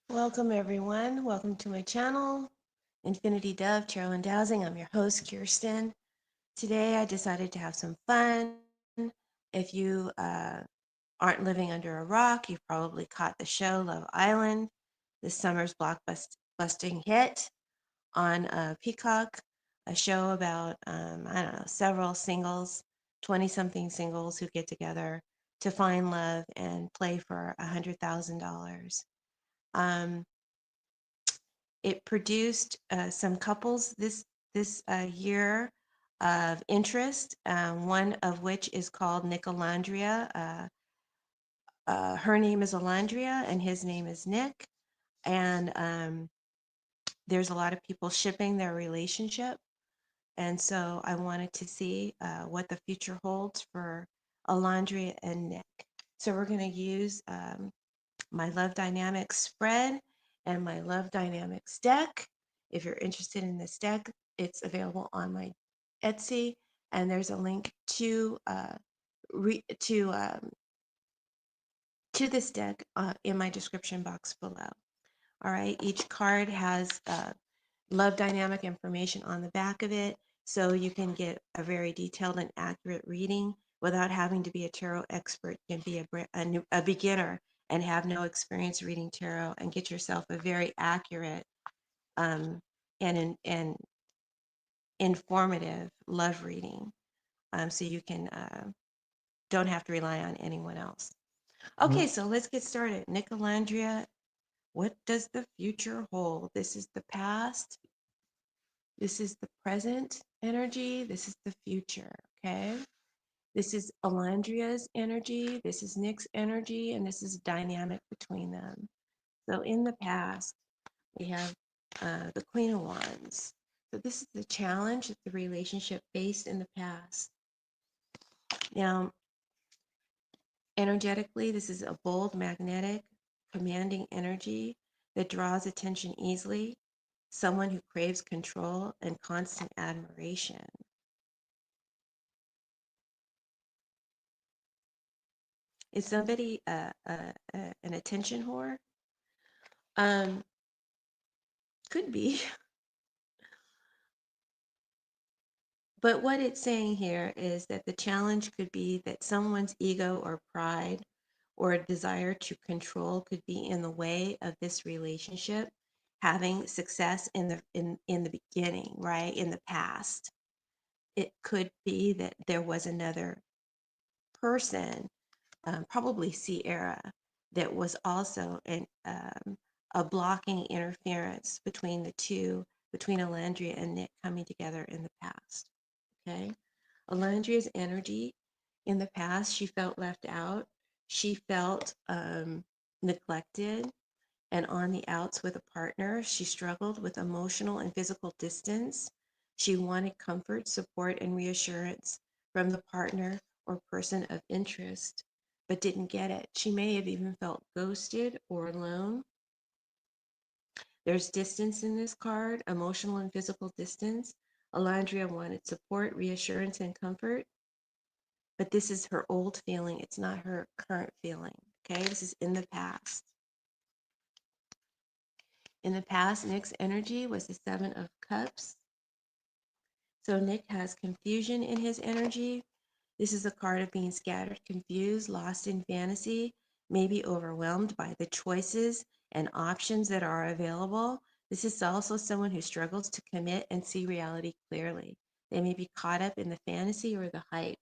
Welcome everyone. Welcome to my channel, Infinity Dove Tarot and Dowsing. I'm your host, Kirsten. Today I decided to have some fun. If you aren't living under a rock, you've probably caught the show Love Island, this summer's blockbusting hit on Peacock, a show about, I don't know, several singles, 20-something singles who get together to find love and play for $100,000. Um, it produced some couples this year of interest. One of which is called NicOlandria. Her name is Olandria, and his name is Nick. And there's a lot of people shipping their relationship. And so I wanted to see what the future holds for Olandria and Nick. So we're going to use my Love Dynamics spread and my Love Dynamics deck. If you're interested in this deck, it's available on my Etsy, and there's a link re- to um, to this deck in my description box below. All right, each card has love dynamic information on the back of it, so you can get a very detailed and accurate reading without having to be a tarot expert. You can be a beginner and have no experience reading tarot and get yourself a very accurate um, and informative love reading, so you can don't have to rely on anyone else. Okay, so let's get started. Nicolandria, what does the future hold? This is the past. This is the present energy. This is the future. Okay. This is Olandria's energy. This is Nick's energy. And this is dynamic between them. So in the past, we have the Queen of Wands. So this is the challenge that the relationship faced in the past. Now, energetically, this is a bold, magnetic, commanding energy that draws attention easily, someone who craves control and constant admiration. Is somebody an attention whore? Um, could be. But what it's saying here is that the challenge could be that someone's ego or pride or a desire to control could be in the way of this relationship having success in the beginning, right? In the past. It could be that there was another person, probably Sierra, that was also a blocking interference between the two, between Olandria and Nick coming together in the past. Okay. Olandria's energy in the past, she felt left out. She felt neglected and on the outs with a partner. She struggled with emotional and physical distance. She wanted comfort, support, and reassurance from the partner or person of interest, but didn't get it. She may have even felt ghosted or alone. There's distance in this card, emotional and physical distance. Alandria wanted support, reassurance, and comfort, but this is her old feeling. It's not her current feeling. Okay, this is in the past. In the past, Nick's energy was the Seven of Cups. So Nick has confusion in his energy. This is a card of being scattered, confused, lost in fantasy, maybe overwhelmed by the choices and options that are available. This is also someone who struggles to commit and see reality clearly. They may be caught up in the fantasy or the hype.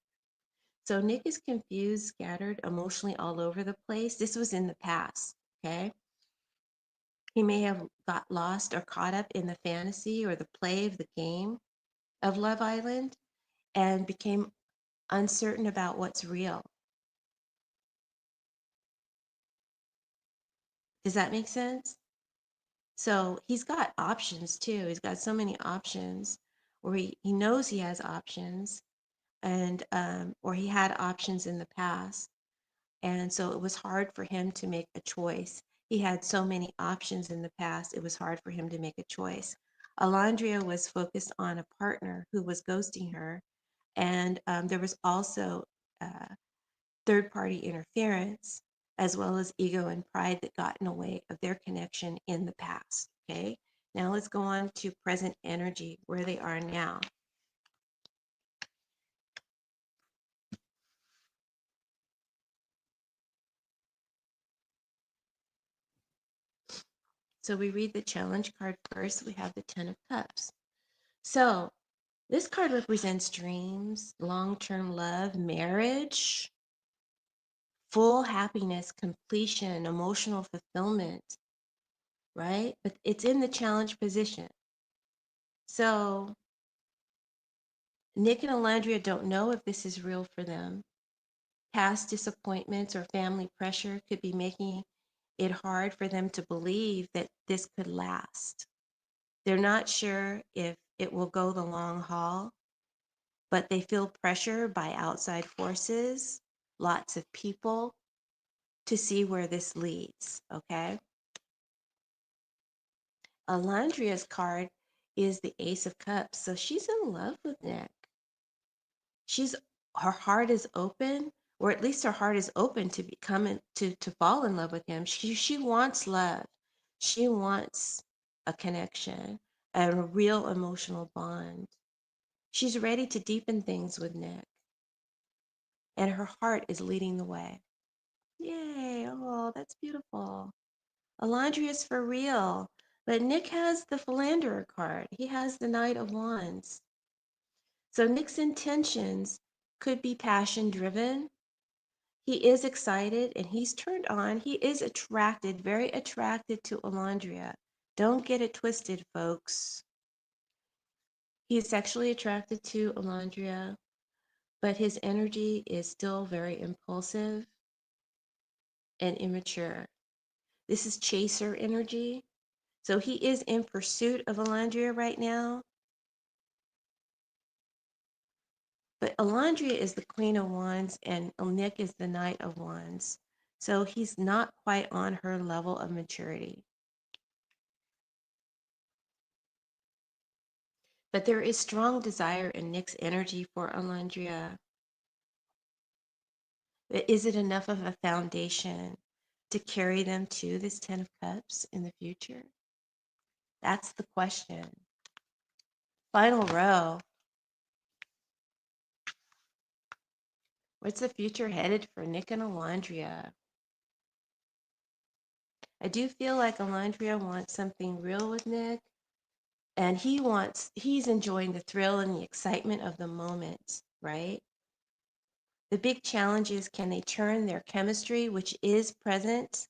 So Nick is confused, scattered, emotionally all over the place. This was in the past, okay? He may have got lost or caught up in the fantasy or the play of the game of Love Island and became uncertain about what's real. Does that make sense? So he's got options too. He's got so many options, or he knows he has options, and or he had options in the past. And so it was hard for him to make a choice. He had so many options in the past, it was hard for him to make a choice. Alandria was focused on a partner who was ghosting her, and there was also uh, third party interference. as well as ego and pride that got in the way of their connection in the past. Okay, now let's go on to present energy, where they are now. So we read the challenge card first. We have the Ten of Cups. So this card represents dreams, long-term love, marriage, full happiness, completion, emotional fulfillment, right? But it's in the challenge position. So Nick and Olandria don't know if this is real for them. Past disappointments or family pressure could be making it hard for them to believe that this could last. They're not sure if it will go the long haul, but they feel pressure by outside forces, lots of people, to see where this leads, okay? Olandria's card is the Ace of Cups, so she's in love with Nick. Her heart is open, or at least her heart is open to become to fall in love with him. She wants love. She wants a connection and a real emotional bond. She's ready to deepen things with Nick, and her heart is leading the way. Yay! Oh, that's beautiful. Olandria is for real, but Nick has the Philanderer card. He has the Knight of Wands. So Nick's intentions could be passion driven. He is excited and he's turned on. He is attracted, very attracted to Olandria. Don't get it twisted, folks. He's sexually attracted to Olandria, but his energy is still very impulsive and immature. This is chaser energy. So he is in pursuit of Olandria right now. But Olandria is the Queen of Wands and Nick is the Knight of Wands. So he's not quite on her level of maturity. But there is strong desire in Nick's energy for Olandria. Is it enough of a foundation to carry them to this Ten of Cups in the future? That's the question. Final row. What's the future headed for Nick and Olandria? I do feel like Olandria wants something real with Nick, and he's enjoying the thrill and the excitement of the moment, right? The big challenge is, can they turn their chemistry, which is present,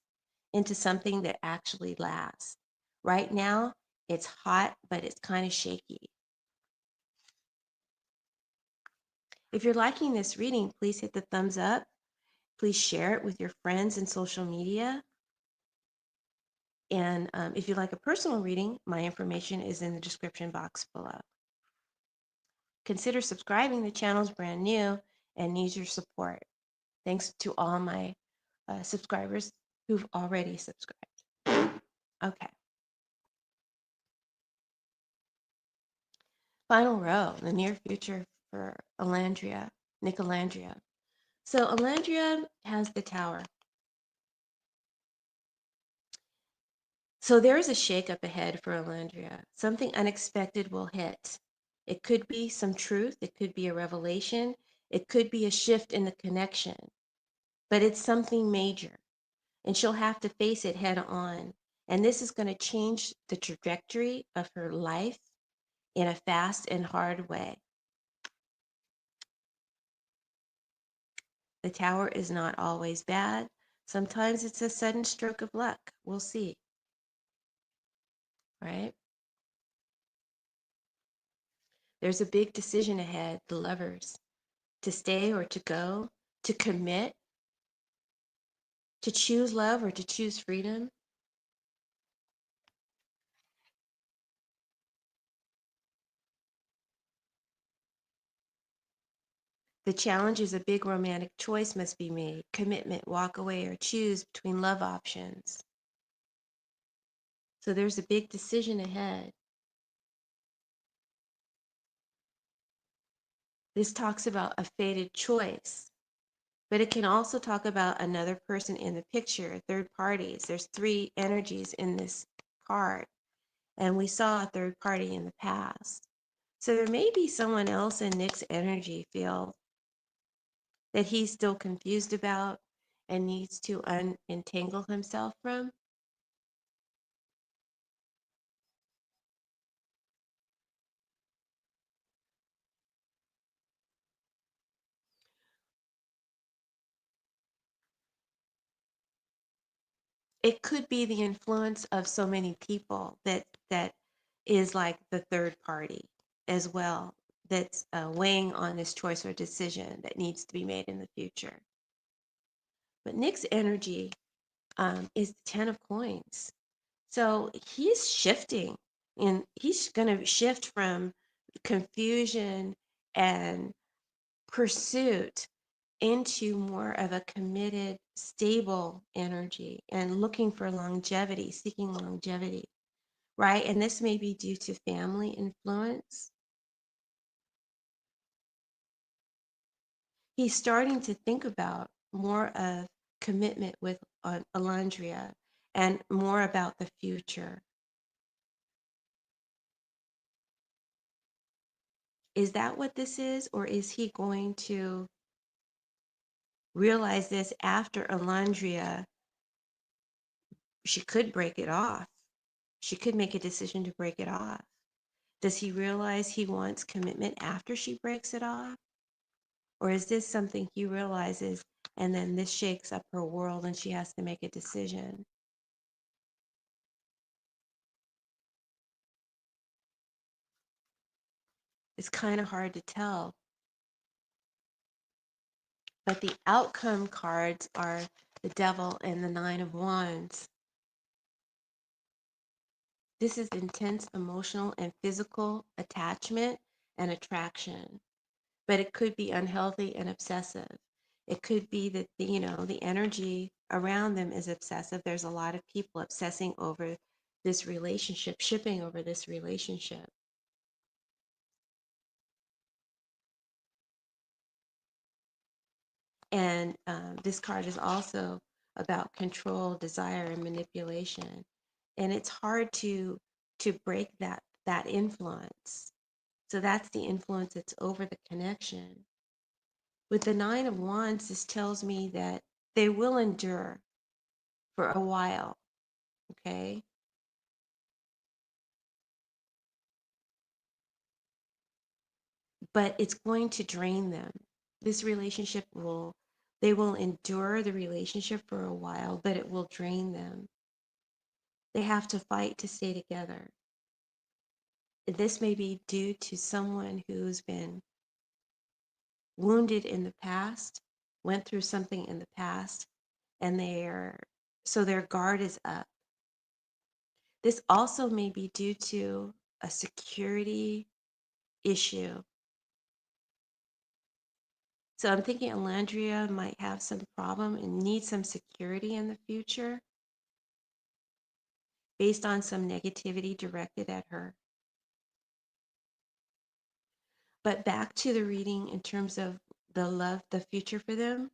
into something that actually lasts? Right now, it's hot, but it's kind of shaky. If you're liking this reading, please hit the thumbs up. Please share it with your friends in social media. And if you'd like a personal reading, my information is in the description box below. Consider subscribing. The channel is brand new and needs your support. Thanks to all my subscribers who've already subscribed. Okay. Final row, the near future for Olandria, NicOlandria. So Olandria has the Tower. So there is a shakeup ahead for Olandria. Something unexpected will hit. It could be some truth. It could be a revelation. It could be a shift in the connection. But it's something major. And she'll have to face it head on. And this is going to change the trajectory of her life in a fast and hard way. The Tower is not always bad. Sometimes it's a sudden stroke of luck. We'll see. Right? There's a big decision ahead, the Lovers, to stay or to go, to commit, to choose love or to choose freedom. The challenge is a big romantic choice must be made. Commitment, walk away, or choose between love options. So there's a big decision ahead. This talks about a fated choice, But it can also talk about another person in the picture, third parties. There's three energies in this card, and we saw a third party in the past. So there may be someone else in Nick's energy field that he's still confused about and needs to unentangle himself from. It could be the influence of so many people that is like the third party as well, that's weighing on this choice or decision that needs to be made in the future. But Nick's energy is the 10 of coins. So he's shifting, and he's going to shift from confusion and pursuit into more of a committed, stable energy and looking for longevity, seeking longevity, right? And this may be due to family influence. He's starting to think about more of commitment with Olandria and more about the future. Is that what this is? Or is he going to realize this after Olandria? She could break it off. She could make a decision to break it off. Does he realize he wants commitment after she breaks it off? Or is this something he realizes and then this shakes up her world and she has to make a decision? It's kind of hard to tell. But the outcome cards are the Devil and the Nine of Wands. This is intense emotional and physical attachment and attraction, but it could be unhealthy and obsessive. It could be that the energy around them is obsessive. There's a lot of people obsessing over this relationship, shipping over this relationship. And this card is also about control, desire, and manipulation. And it's hard to break that influence. So that's the influence that's over the connection. With the Nine of Wands, this tells me that they will endure for a while, okay? But it's going to drain them. This relationship they will endure the relationship for a while, but it will drain them. They have to fight to stay together. This may be due to someone who's been wounded in the past, went through something in the past, and so their guard is up. This also may be due to a security issue. So I'm thinking Olandria might have some problem and need some security in the future based on some negativity directed at her. But back to the reading in terms of the future for them,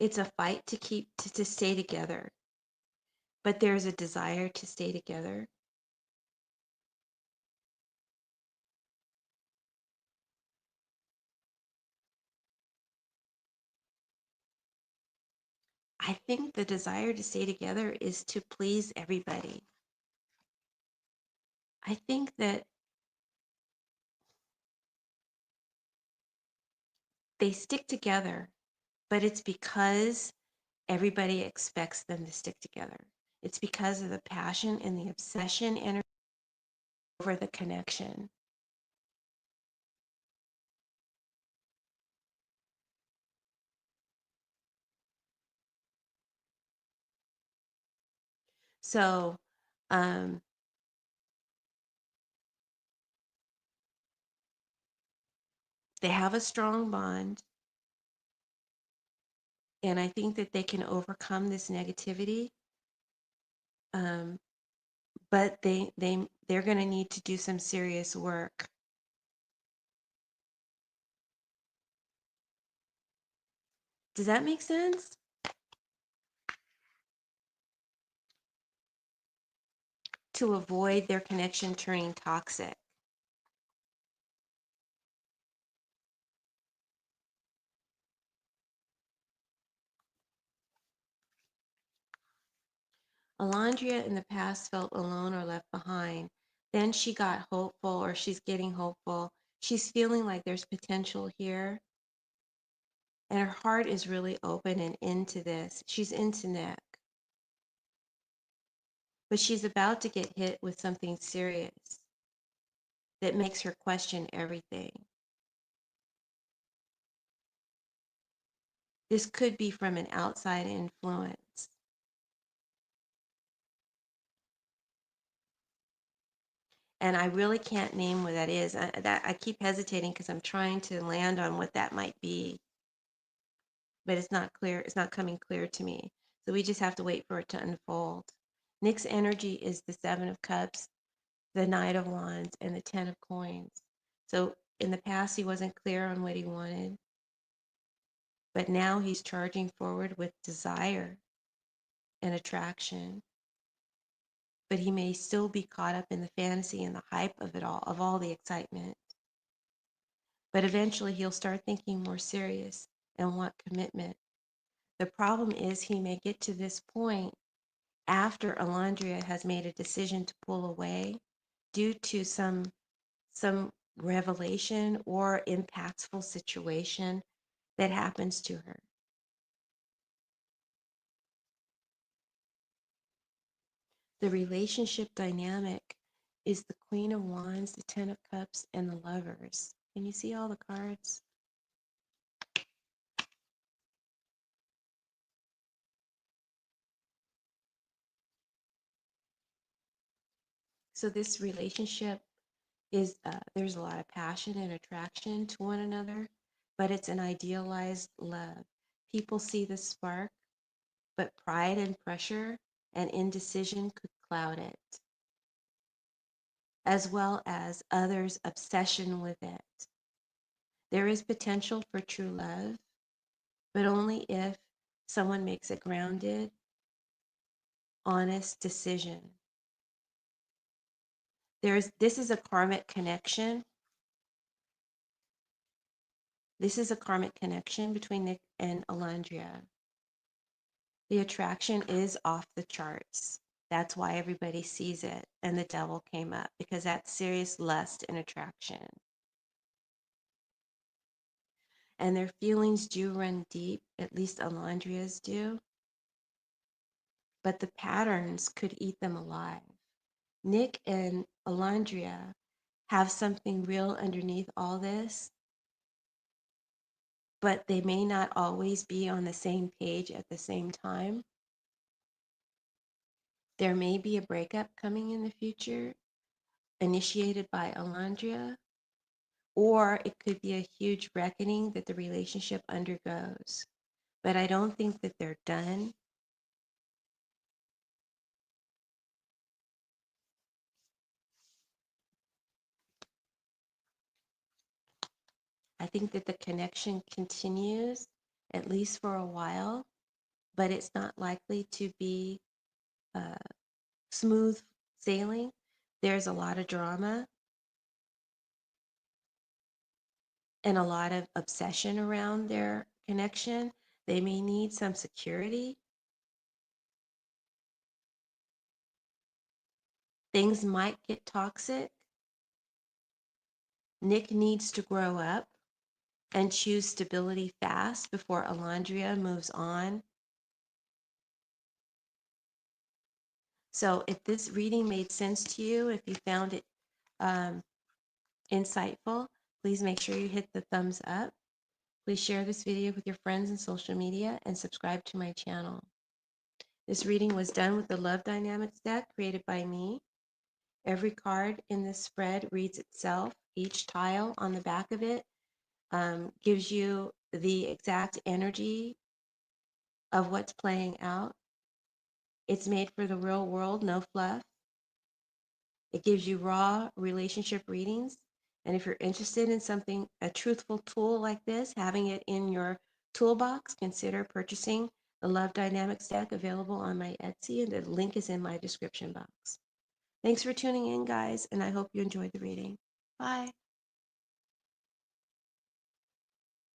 it's a fight to stay together, but there's a desire to stay together. I think the desire to stay together is to please everybody. I think that they stick together, but it's because everybody expects them to stick together. It's because of the passion and the obsession and over the connection. So um, they have a strong bond, and I think that they can overcome this negativity. Um, but they're going to need to do some serious work Does that make sense? To avoid their connection turning toxic. Olandria in the past felt alone or left behind. Then she got hopeful, or she's getting hopeful. She's feeling like there's potential here. And her heart is really open and into this. She's into Nick. But she's about to get hit with something serious that makes her question everything. This could be from an outside influence. And I really can't name what that is. I keep hesitating because I'm trying to land on what that might be, but it's not clear. It's not coming clear to me. So we just have to wait for it to unfold. Nick's energy is the Seven of Cups, the Knight of Wands, and the Ten of Coins. So in the past, he wasn't clear on what he wanted, but now he's charging forward with desire and attraction. But he may still be caught up in the fantasy and the hype of it all, of all the excitement. But eventually he'll start thinking more serious and want commitment. The problem is he may get to this point after Olandria has made a decision to pull away due to some revelation or impactful situation that happens to her. The relationship dynamic is the Queen of Wands, the Ten of Cups, and the Lovers. Can you see all the cards? So this relationship is there's a lot of passion and attraction to one another, but it's an idealized love. People see the spark, but pride and pressure and indecision could cloud it, as well as others' obsession with it. There is potential for true love, but only if someone makes a grounded, honest decision. This is a karmic connection. This is a karmic connection between Nick and Olandria. The attraction is off the charts. That's why everybody sees it. And the devil came up because that's serious lust and attraction. And their feelings do run deep, at least Olandria's do. But the patterns could eat them alive. Nick and Olandria have something real underneath all this, but they may not always be on the same page at the same time. There may be a breakup coming in the future, initiated by Olandria, or it could be a huge reckoning that the relationship undergoes. But I don't think that they're done. I think that the connection continues, at least for a while, but it's not likely to be uh, smooth sailing. There's a lot of drama and a lot of obsession around their connection. They may need some security. Things might get toxic. Nick needs to grow up and choose stability fast before Olandria moves on. So if this reading made sense to you, if you found it um, insightful, please make sure you hit the thumbs up. Please share this video with your friends in social media and subscribe to my channel. This reading was done with the Love Dynamics deck created by me. Every card in this spread reads itself. Each tile on the back of it gives you the exact energy of what's playing out. It's made for the real world, no fluff. It gives you raw relationship readings. And if you're interested in something, a truthful tool like this, having it in your toolbox, consider purchasing the Love Dynamic Stack available on my Etsy, and the link is in my description box. Thanks for tuning in, guys, and I hope you enjoyed the reading. Bye.